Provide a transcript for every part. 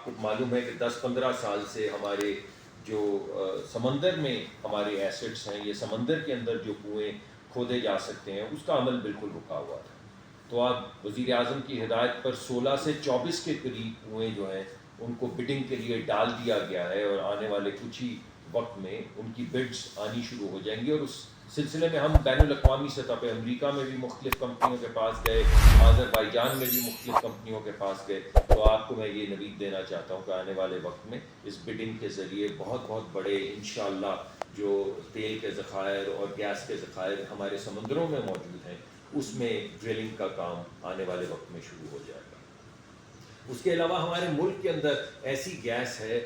آپ کو معلوم ہے کہ 10-15 سال سے ہمارے جو سمندر میں ہمارے ایسٹس ہیں، یہ سمندر کے اندر جو کنویں کھودے جا سکتے ہیں، اس کا عمل بالکل رکا ہوا تھا. تو آپ وزیر اعظم کی ہدایت پر 16 سے 24 کے قریب کنویں جو ہیں ان کو بڈنگ کے لیے ڈال دیا گیا ہے، اور آنے والے کچھ ہی وقت میں ان کی بڈز آنی شروع ہو جائیں گی. اور اس سلسلے میں ہم بین الاقوامی سطح پہ امریکہ میں بھی مختلف کمپنیوں کے پاس گئے، آذربائیجان میں بھی مختلف کمپنیوں کے پاس گئے. تو آپ کو میں یہ نوید دینا چاہتا ہوں کہ آنے والے وقت میں اس بڈنگ کے ذریعے بہت بہت بڑے انشاءاللہ جو تیل کے ذخائر اور گیس کے ذخائر ہمارے سمندروں میں موجود ہیں، اس میں ڈرلنگ کا کام آنے والے وقت میں شروع ہو جائے گا. اس کے علاوہ ہمارے ملک کے اندر ایسی گیس ہے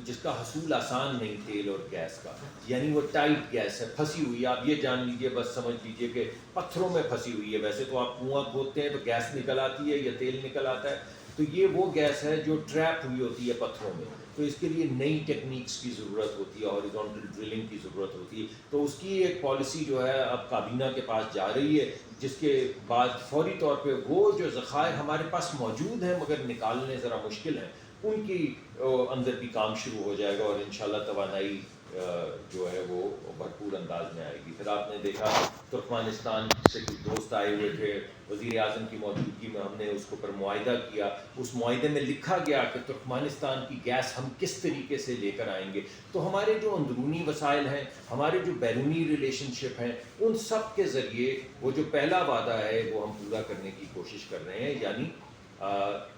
جس کا حصول آسان نہیں، تیل اور گیس کا، یعنی وہ ٹائٹ گیس ہے، پھنسی ہوئی ہے. آپ یہ جان لیجئے، بس سمجھ لیجئے کہ پتھروں میں پھنسی ہوئی ہے. ویسے تو آپ کنواں کھودتے ہیں تو گیس نکل آتی ہے یا تیل نکل آتا ہے، تو یہ وہ گیس ہے جو ٹریپ ہوئی ہوتی ہے پتھروں میں. تو اس کے لیے نئی ٹیکنیکس کی ضرورت ہوتی ہے، ہاریزونٹل ڈرلنگ کی ضرورت ہوتی ہے. تو اس کی ایک پالیسی جو ہے اب کابینہ کے پاس جا رہی ہے، جس کے بعد فوری طور پہ وہ جو ذخائر ہمارے پاس موجود ہیں مگر نکالنے ذرا مشکل ہیں، ان کی اندر بھی کام شروع ہو جائے گا، اور انشاءاللہ توانائی جو ہے وہ بھرپور انداز میں آئے گی. پھر آپ نے دیکھا ترکمانستان سے کچھ دوست آئے ہوئے تھے، وزیر اعظم کی موجودگی میں ہم نے اس کے اوپر معاہدہ کیا. اس معاہدے میں لکھا گیا کہ ترکمانستان کی گیس ہم کس طریقے سے لے کر آئیں گے. تو ہمارے جو اندرونی وسائل ہیں، ہمارے جو بیرونی ریلیشن شپ ہیں، ان سب کے ذریعے وہ جو پہلا وعدہ ہے وہ ہم پورا کرنے کی کوشش کر رہے ہیں، یعنی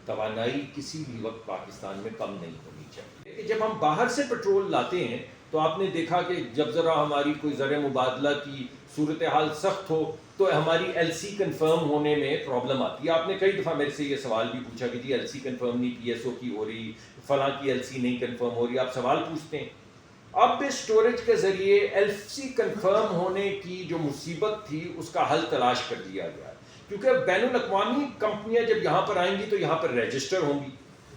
توانائی کسی بھی وقت پاکستان میں کم نہیں ہونی چاہیے. جب ہم باہر سے پٹرول لاتے ہیں تو آپ نے دیکھا کہ جب ذرا ہماری کوئی زر مبادلہ کی صورتحال سخت ہو تو ہماری ایل سی کنفرم ہونے میں پرابلم آتی ہے. آپ نے کئی دفعہ میرے سے یہ سوال بھی پوچھا کہ جی ایل سی کنفرم نہیں پی ایس او کی ہو رہی، فلاں کی ایل سی نہیں کنفرم ہو رہی، آپ سوال پوچھتے ہیں. اب اس اسٹوریج کے ذریعے ایل سی کنفرم ہونے کی جو مصیبت تھی اس کا حل تلاش کر دیا گیا ہے، کیونکہ بین الاقوامی کمپنیاں جب یہاں پر آئیں گی تو یہاں پر رجسٹر ہوں گی،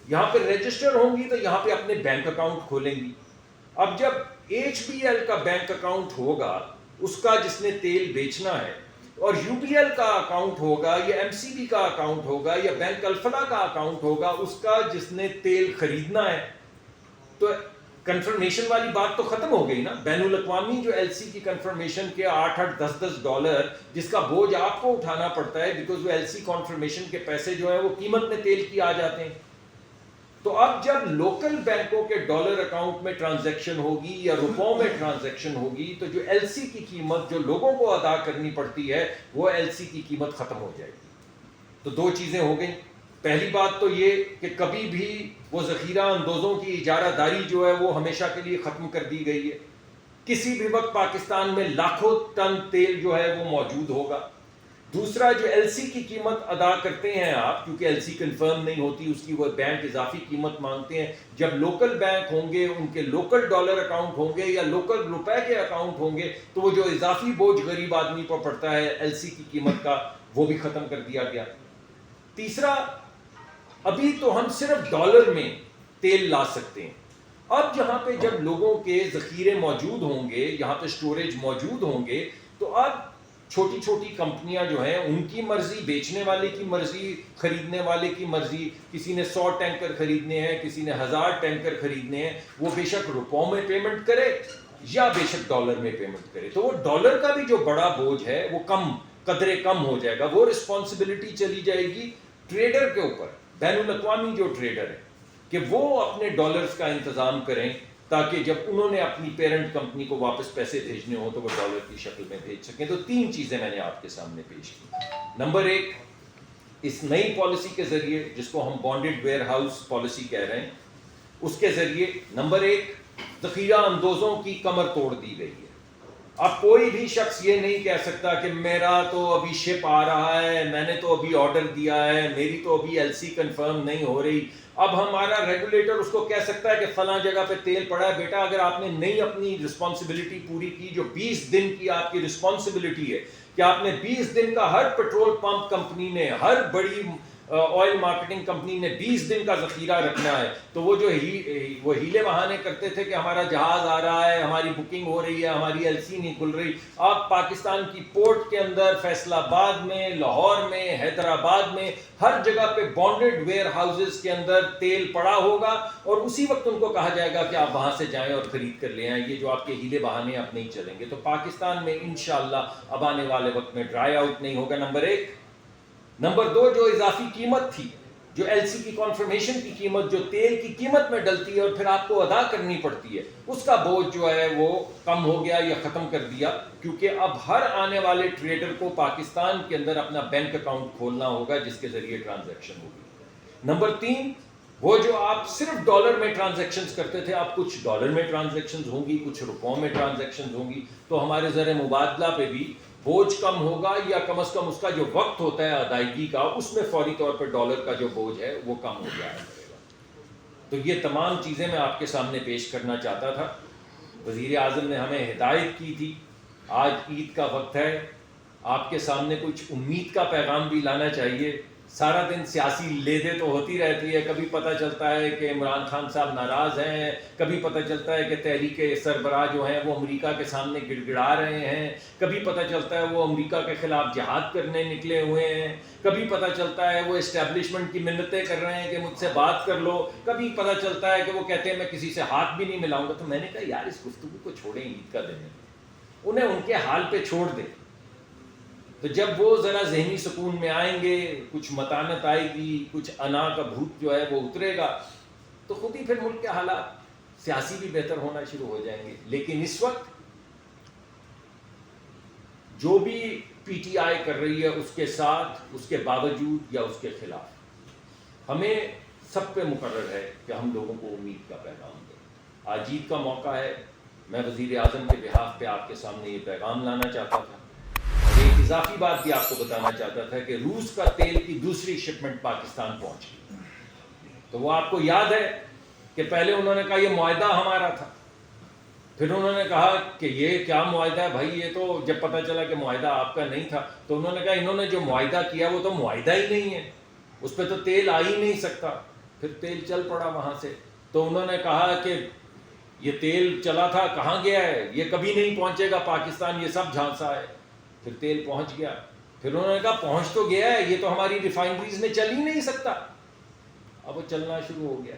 یہاں پر رجسٹر ہوں گی تو یہاں پہ اپنے بینک اکاؤنٹ کھولیں گی. اب جب ایچ بی ایل کا بینک اکاؤنٹ ہوگا، اس کا جس نے تیل بیچنا ہے، اور یو پی ایل کا اکاؤنٹ ہوگا یا ایم سی بی کا اکاؤنٹ ہوگا یا بینک الفلاح کا اکاؤنٹ ہوگا اس کا جس نے تیل خریدنا ہے، تو کنفرمیشن والی بات تو ختم ہو گئی نا. بین الاقوامی جو ایل سی کی کنفرمیشن کے $8-10 جس کا بوجھ آپ کو اٹھانا پڑتا ہے، بیکاز وہ ایل سی کنفرمیشن کے پیسے جو ہیں وہ قیمت میں تیل کی آ جاتے ہیں. تو اب جب لوکل بینکوں کے ڈالر اکاؤنٹ میں ٹرانزیکشن ہوگی یا روپوں میں ٹرانزیکشن ہوگی تو جو ایل سی کی قیمت جو لوگوں کو ادا کرنی پڑتی ہے وہ ایل سی کی قیمت ختم ہو جائے گی. تو دو چیزیں ہو گئیں. پہلی بات تو یہ کہ کبھی بھی وہ ذخیرہ اندوزوں کی اجارہ داری جو ہے وہ ہمیشہ کے لیے ختم کر دی گئی ہے. کسی بھی وقت پاکستان میں لاکھوں ٹن تیل جو ہے وہ موجود ہوگا. دوسرا، جو ایل سی کی قیمت ادا کرتے ہیں آپ، کیونکہ ایل سی کنفرم نہیں ہوتی، اس کی وہ بینک اضافی قیمت مانگتے ہیں. جب لوکل بینک ہوں گے، ان کے لوکل ڈالر اکاؤنٹ ہوں گے یا لوکل روپے کے اکاؤنٹ ہوں گے، تو وہ جو اضافی بوجھ غریب آدمی پر پڑتا ہے ایل سی کی قیمت کا، وہ بھی ختم کر دیا گیا. تیسرا، ابھی تو ہم صرف ڈالر میں تیل لا سکتے ہیں. اب جہاں پہ جب لوگوں کے ذخیرے موجود ہوں گے، یہاں پہ سٹوریج موجود ہوں گے، تو اب چھوٹی چھوٹی کمپنیاں جو ہیں ان کی مرضی، بیچنے والے کی مرضی، خریدنے والے کی مرضی، کسی نے 100 ٹینکر خریدنے ہیں، کسی نے 1000 ٹینکر خریدنے ہیں، وہ بے شک روپوں میں پیمنٹ کرے یا بے شک ڈالر میں پیمنٹ کرے. تو وہ ڈالر کا بھی جو بڑا بوجھ ہے وہ قدرے کم ہو جائے گا. وہ رسپانسبلٹی چلی جائے گی ٹریڈر کے اوپر، بین الاقوامی جو ٹریڈر ہے، کہ وہ اپنے ڈالرز کا انتظام کریں تاکہ جب انہوں نے اپنی پیرنٹ کمپنی کو واپس پیسے بھیجنے ہوں تو وہ ڈالر کی شکل میں بھیج سکیں. تو 3 چیزیں میں نے آپ کے سامنے پیش کی. نمبر 1، اس نئی پالیسی کے ذریعے جس کو ہم بانڈڈ ویئر ہاؤس پالیسی کہہ رہے ہیں، اس کے ذریعے نمبر 1، ذخیرہ اندوزوں کی کمر توڑ دی گئی ہے. اب کوئی بھی شخص یہ نہیں کہہ سکتا کہ میرا تو ابھی شپ آ رہا ہے، میں نے تو ابھی آرڈر دیا ہے، میری تو ابھی ایل سی کنفرم نہیں ہو رہی. اب ہمارا ریگولیٹر اس کو کہہ سکتا ہے کہ فلاں جگہ پہ تیل پڑا ہے، بیٹا اگر آپ نے نہیں اپنی رسپانسبلٹی پوری کی، جو 20 دن کی آپ کی رسپانسبلٹی ہے کہ آپ نے 20 دن کا، ہر پیٹرول پمپ کمپنی نے، ہر بڑی آئل مارکیٹنگ کمپنی نے 20 دن کا ذخیرہ رکھنا ہے، تو وہ جو وہ ہیلے بہانے کرتے تھے کہ ہمارا جہاز آ رہا ہے، ہماری بکنگ ہو رہی ہے، ہماری LC نہیں کھل رہی. آپ پاکستان کی پورٹ کے اندر، فیصل آباد میں، لاہور میں، حیدرآباد میں، ہر جگہ پہ بانڈڈ ویئر ہاؤسز کے اندر تیل پڑا ہوگا، اور اسی وقت ان کو کہا جائے گا کہ آپ وہاں سے جائیں اور خرید کر لے آئیں. یہ جو آپ کے ہیلے بہانے اب نہیں چلیں گے. تو پاکستان میں انشاءاللہ اب آنے والے وقت میں ڈرائی آؤٹ نہیں ہوگا، نمبر 1. نمبر 2، جو اضافی قیمت تھی، جو LC کی کنفرمیشن کی قیمت جو تیل کی قیمت میں ڈلتی ہے اور پھر آپ کو ادا کرنی پڑتی ہے، اس کا بوجھ جو ہے وہ کم ہو گیا یا ختم کر دیا، کیونکہ اب ہر آنے والے ٹریڈر کو پاکستان کے اندر اپنا بینک اکاؤنٹ کھولنا ہوگا جس کے ذریعے ٹرانزیکشن ہوگی. نمبر 3، وہ جو آپ صرف ڈالر میں ٹرانزیکشنز کرتے تھے، اب کچھ ڈالر میں ٹرانزیکشنز ہوں گی، کچھ روپوں میں ٹرانزیکشنز ہوں گی، تو ہمارے زر مبادلہ پہ بھی بوجھ کم ہوگا، یا کم از کم اس کا جو وقت ہوتا ہے ادائیگی کا، اس میں فوری طور پر ڈالر کا جو بوجھ ہے وہ کم ہو جائے گا. تو یہ تمام چیزیں میں آپ کے سامنے پیش کرنا چاہتا تھا. وزیر اعظم نے ہمیں ہدایت کی تھی، آج عید کا وقت ہے، آپ کے سامنے کچھ امید کا پیغام بھی لانا چاہیے. سارا دن سیاسی لے دے تو ہوتی رہتی ہے، کبھی پتہ چلتا ہے کہ عمران خان صاحب ناراض ہیں، کبھی پتہ چلتا ہے کہ تحریک سربراہ جو ہیں وہ امریکہ کے سامنے گڑ گڑا رہے ہیں، کبھی پتہ چلتا ہے وہ امریکہ کے خلاف جہاد کرنے نکلے ہوئے ہیں، کبھی پتہ چلتا ہے وہ اسٹیبلشمنٹ کی منتیں کر رہے ہیں کہ مجھ سے بات کر لو، کبھی پتہ چلتا ہے کہ وہ کہتے ہیں میں کسی سے ہاتھ بھی نہیں ملاؤں گا. تو میں نے کہا یار اس گفتگو کو چھوڑیں، عید کا دن ہے، انہیں ان کے حال پہ چھوڑ دیں. تو جب وہ ذرا ذہنی سکون میں آئیں گے، کچھ متانت آئے گی، کچھ انا کا بھوت جو ہے وہ اترے گا، تو خود ہی پھر ملک کے حالات سیاسی بھی بہتر ہونا شروع ہو جائیں گے. لیکن اس وقت جو بھی PTI کر رہی ہے، اس کے ساتھ، اس کے باوجود یا اس کے خلاف، ہمیں سب پہ مقرر ہے کہ ہم لوگوں کو امید کا پیغام دیں. آج عید کا موقع ہے، میں وزیر اعظم کے بہاف پہ آپ کے سامنے یہ پیغام لانا چاہتا تھا. ایک اضافی بات بھی آپ کو بتانا چاہتا تھا کہ روس کا تیل کی دوسری شپمنٹ پاکستان پہنچ گئی. تو وہ آپ کو یاد ہے کہ پہلے انہوں نے کہا یہ معاہدہ ہمارا تھا، پھر انہوں نے کہا کہ یہ کیا معاہدہ ہے بھائی، یہ تو جب پتہ چلا کہ معاہدہ آپ کا نہیں تھا تو انہوں نے کہا انہوں نے جو معاہدہ کیا وہ تو معاہدہ ہی نہیں ہے، اس پہ تو تیل آ ہی نہیں سکتا. پھر تیل چل پڑا وہاں سے. تو انہوں نے کہا کہ یہ تیل چلا تھا کہاں گیا ہے، یہ کبھی نہیں پہنچے گا پاکستان، یہ سب جھانسا ہے. پھر تیل پہنچ گیا. پھر انہوں نے کہا پہنچ تو گیا ہے، یہ تو ہماری ریفائنریز میں چل ہی نہیں سکتا. اب وہ چلنا شروع ہو گیا.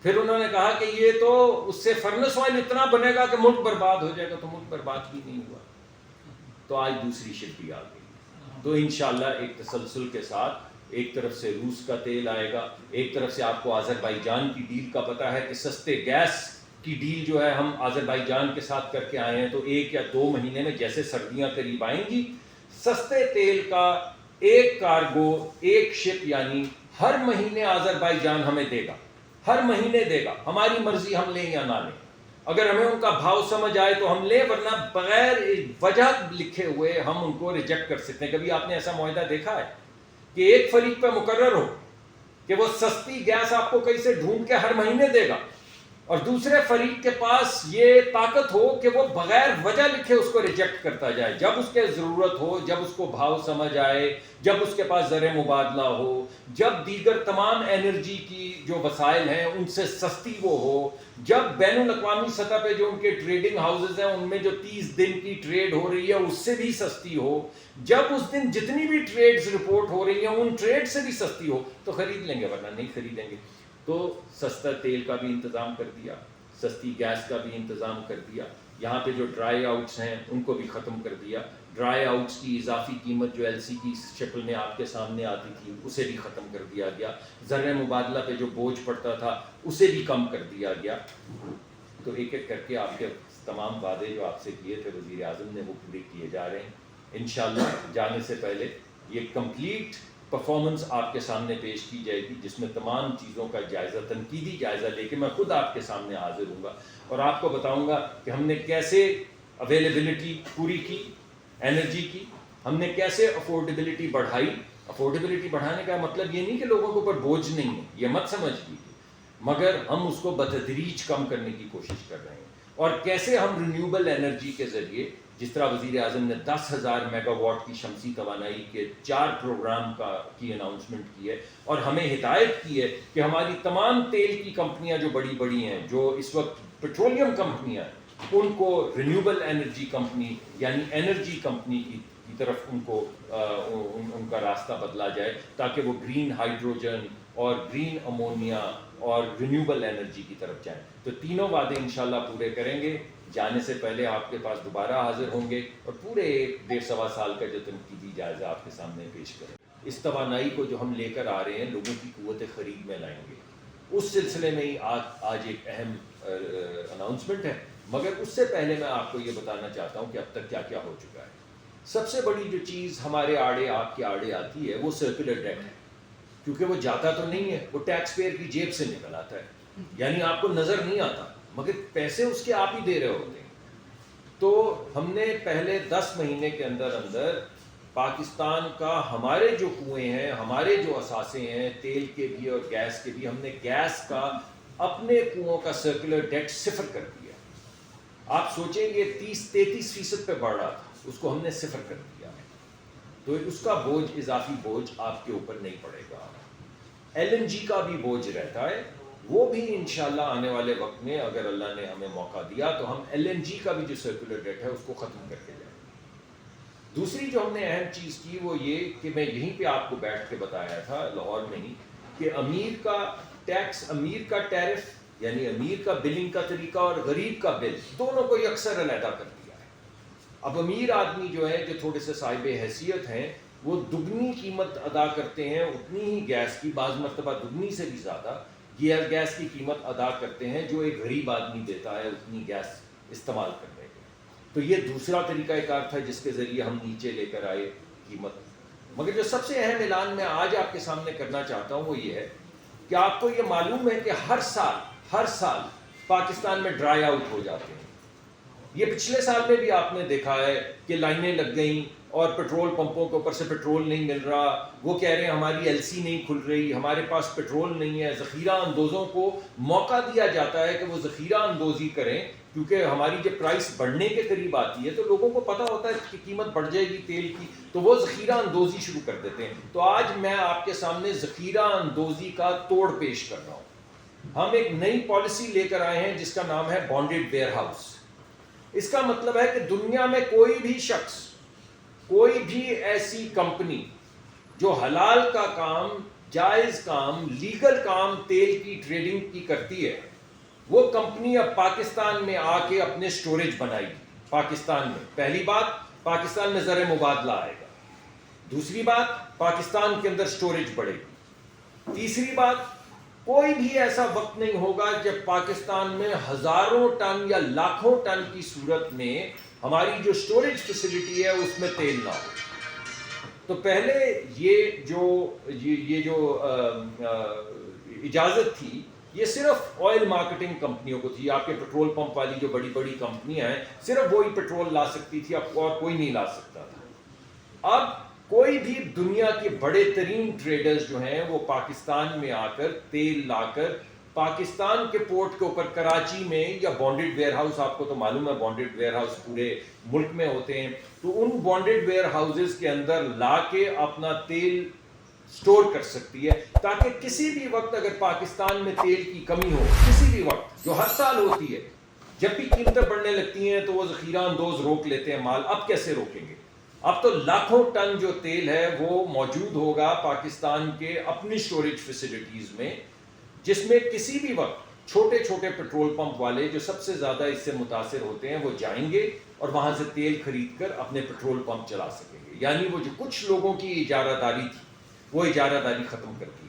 پھر انہوں نے کہا کہ یہ تو اس سے فرنس آئل اتنا بنے گا کہ ملک برباد ہو جائے گا. تو ملک برباد بھی نہیں ہوا. تو آج دوسری شپ بھی آ گئی. تو انشاءاللہ ایک تسلسل کے ساتھ ایک طرف سے روس کا تیل آئے گا، ایک طرف سے آپ کو آذربائیجان کی ڈیل کا پتہ ہے کہ سستے گیس کی ڈیل جو ہے ہم آذربائیجان کے ساتھ کر کے آئے ہیں. تو 1 یا 2 مہینے میں جیسے سردیاں قریب آئیں گی، سستے تیل کا ایک کارگو، ایک شپ یعنی ہر مہینے آذربائیجان ہمیں دے گا، ہر مہینے دے گا. ہماری مرضی ہم لیں یا نہ لیں. اگر ہمیں ان کا بھاؤ سمجھ آئے تو ہم لیں، ورنہ بغیر وجہ لکھے ہوئے ہم ان کو ریجیکٹ کر سکتے ہیں. کبھی آپ نے ایسا معاہدہ دیکھا ہے کہ ایک فریق پہ مقرر ہو کہ وہ سستی گیس آپ کو کہیں سے ڈھونڈ کے ہر مہینے دے گا، اور دوسرے فریق کے پاس یہ طاقت ہو کہ وہ بغیر وجہ لکھے اس کو ریجیکٹ کرتا جائے جب اس کے ضرورت ہو، جب اس کو بھاؤ سمجھ آئے، جب اس کے پاس زر مبادلہ ہو، جب دیگر تمام انرجی کی جو وسائل ہیں ان سے سستی وہ ہو، جب بین الاقوامی سطح پہ جو ان کے ٹریڈنگ ہاؤسز ہیں ان میں جو 30 دن کی ٹریڈ ہو رہی ہے اس سے بھی سستی ہو، جب اس دن جتنی بھی ٹریڈز رپورٹ ہو رہی ہیں ان ٹریڈ سے بھی سستی ہو، تو خرید لیں گے، ورنہ نہیں خریدیں گے. تو سستا تیل کا بھی انتظام کر دیا، سستی گیس کا بھی انتظام کر دیا. یہاں پہ جو ڈرائی آؤٹس ہیں ان کو بھی ختم کر دیا. ڈرائی آؤٹس کی اضافی قیمت جو LC کی شکل میں آپ کے سامنے آتی تھی اسے بھی ختم کر دیا گیا. زر مبادلہ پہ جو بوجھ پڑتا تھا اسے بھی کم کر دیا گیا. تو ایک ایک کر کے آپ کے تمام وعدے جو آپ سے کیے تھے وزیر اعظم نے وہ پورے کیے جا رہے ہیں. انشاءاللہ جانے سے پہلے یہ کمپلیٹ پرفارمنس آپ کے سامنے پیش کی جائے گی جس میں تمام چیزوں کا جائزہ، تنقیدی جائزہ لے کے میں خود آپ کے سامنے حاضر ہوں گا اور آپ کو بتاؤں گا کہ ہم نے کیسے اویلیبلٹی پوری کی، انرجی کی، ہم نے کیسے افورڈیبلٹی بڑھائی. افورڈیبلٹی بڑھانے کا مطلب یہ نہیں کہ لوگوں کے اوپر بوجھ نہیں ہے، یہ مت سمجھ لیجیے، مگر ہم اس کو بتدریج کم کرنے کی کوشش کر رہے ہیں. اور کیسے ہم رینیوبل انرجی کے ذریعے جس طرح وزیر اعظم نے 10,000 میگا واٹ کی شمسی توانائی کے 4 پروگرام کی اناؤنسمنٹ کی ہے، اور ہمیں ہدایت کی ہے کہ ہماری تمام تیل کی کمپنیاں جو بڑی بڑی ہیں، جو اس وقت پیٹرولیم کمپنیاں ہیں، ان کو رینیوبل انرجی کمپنی یعنی انرجی کمپنی کی طرف ان کا راستہ بدلا جائے، تاکہ وہ گرین ہائیڈروجن اور گرین امونیا اور رینیوبل انرجی کی طرف جائیں۔ تو تینوں وعدے انشاءاللہ پورے کریں گے، جانے سے پہلے آپ کے پاس دوبارہ حاضر ہوں گے اور پورے 1.5-1.25 سال کا جو تنقیدی جائزہ آپ کے سامنے پیش کریں۔ اس توانائی کو جو ہم لے کر آ رہے ہیں لوگوں کی قوت خرید میں لائیں گے، اس سلسلے میں ہی آج ایک اہم اناؤنسمنٹ ہے، مگر اس سے پہلے میں آپ کو یہ بتانا چاہتا ہوں کہ اب تک کیا کیا ہو چکا ہے۔ سب سے بڑی جو چیز ہمارے آڑے آپ کے آڑے آتی ہے وہ سرکولر ڈیٹ ہے، کیونکہ وہ جاتا تو نہیں ہے، وہ ٹیکس پیئر کی جیب سے نکل آتا ہے، یعنی آپ کو نظر نہیں آتا مگر پیسے اس کے آپ ہی دے رہے ہوتے ہیں۔ تو ہم نے پہلے 10 مہینے کے اندر پاکستان کا ہمارے جو کنویں ہیں، ہمارے جو اثاثے ہیں تیل کے بھی اور گیس کے بھی، ہم نے گیس کا اپنے کنووں کا سرکولر ڈیٹ 0 کر دیا۔ آپ سوچیں گے 30-33% پہ بڑھ رہا تھا، اس کو ہم نے 0 کر دیا ہے، تو اس کا بوجھ، اضافی بوجھ آپ کے اوپر نہیں پڑے گا۔ LNG کا بھی بوجھ رہتا ہے، وہ بھی انشاءاللہ آنے والے وقت میں اگر اللہ نے ہمیں موقع دیا تو ہم LNG کا بھی جو سرکولر ڈیٹ ہے اس کو ختم کر کے جائیں۔ دوسری جو ہم نے اہم چیز کی وہ یہ کہ میں یہیں پہ آپ کو بیٹھ کے بتایا تھا لاہور میں ہی، کہ امیر کا ٹیکس، امیر کا ٹیرف یعنی امیر کا بلنگ کا طریقہ اور غریب کا بل دونوں کو یکسر علیحدہ کر دیا ہے۔ اب امیر آدمی جو ہے، جو تھوڑے سے صاحب حیثیت ہیں، وہ دگنی قیمت ادا کرتے ہیں، اتنی ہی گیس کی، بعض مرتبہ دگنی سے بھی زیادہ گیس کی قیمت ادا کرتے ہیں جو ایک غریب آدمی دیتا ہے اتنی گیس استعمال کرنے کے۔ تو یہ دوسرا طریقہ کار تھا جس کے ذریعے ہم نیچے لے کر آئے قیمت۔ مگر جو سب سے اہم اعلان میں آج آپ کے سامنے کرنا چاہتا ہوں وہ یہ ہے کہ آپ کو یہ معلوم ہے کہ ہر سال پاکستان میں ڈرائی آؤٹ ہو جاتے ہیں۔ یہ پچھلے سال میں بھی آپ نے دیکھا ہے کہ لائنیں لگ گئیں اور پیٹرول پمپوں کے اوپر سے پیٹرول نہیں مل رہا، وہ کہہ رہے ہیں ہماری LC نہیں کھل رہی، ہمارے پاس پیٹرول نہیں ہے۔ ذخیرہ اندوزوں کو موقع دیا جاتا ہے کہ وہ ذخیرہ اندوزی کریں، کیونکہ ہماری جب پرائس بڑھنے کے قریب آتی ہے تو لوگوں کو پتہ ہوتا ہے کہ قیمت بڑھ جائے گی تیل کی، تو وہ ذخیرہ اندوزی شروع کر دیتے ہیں۔ تو آج میں آپ کے سامنے ذخیرہ اندوزی کا توڑ پیش کر رہا ہوں۔ ہم ایک نئی پالیسی لے کر آئے ہیں جس کا نام ہے بانڈڈ ویئر ہاؤس۔ اس کا مطلب ہے کہ دنیا میں کوئی بھی شخص، کوئی بھی ایسی کمپنی جو حلال کا کام، جائز کام، لیگل کام تیل کی ٹریڈنگ کی کرتی ہے، وہ کمپنی اب پاکستان میں آ کے اپنے سٹوریج بنائے گی۔ پاکستان میں پہلی بات، پاکستان میں زر مبادلہ آئے گا۔ دوسری بات، پاکستان کے اندر سٹوریج بڑھے گی۔ تیسری بات، کوئی بھی ایسا وقت نہیں ہوگا جب پاکستان میں ہزاروں ٹن یا لاکھوں ٹن کی صورت میں ہماری جو سٹوریج فیسلٹی ہے اس میں تیل نہ ہو۔ تو پہلے یہ جو اجازت تھی یہ صرف آئل مارکیٹنگ کمپنیوں کو تھی، آپ کے پیٹرول پمپ والی جو بڑی بڑی کمپنیاں ہیں صرف وہی پیٹرول لا سکتی تھی، اب اور کوئی نہیں لا سکتا تھا۔ اب کوئی بھی دنیا کے بڑے ترین ٹریڈرز جو ہیں وہ پاکستان میں آ کر تیل لا کر پاکستان کے پورٹ کے اوپر کراچی میں یا بانڈڈ ویئر ہاؤس، آپ کو تو معلوم ہے بانڈڈ ویئر ہاؤس پورے ملک میں ہوتے ہیں، تو ان بانڈڈ ویئر ہاؤسز کے اندر لا کے اپنا تیل سٹور کر سکتی ہے، تاکہ کسی بھی وقت اگر پاکستان میں تیل کی کمی ہو، کسی بھی وقت، جو ہر سال ہوتی ہے، جب بھی قیمتیں بڑھنے لگتی ہیں تو وہ ذخیرہ اندوز روک لیتے ہیں مال۔ اب کیسے روکیں گے؟ اب تو لاکھوں ٹن جو تیل ہے وہ موجود ہوگا پاکستان کے اپنی سٹوریج فیسلٹیز میں، جس میں کسی بھی وقت چھوٹے چھوٹے پیٹرول پمپ والے جو سب سے زیادہ اس سے متاثر ہوتے ہیں وہ جائیں گے اور وہاں سے تیل خرید کر اپنے پیٹرول پمپ چلا سکیں گے۔ یعنی وہ جو کچھ لوگوں کی اجارہ داری تھی وہ اجارہ داری ختم کر دی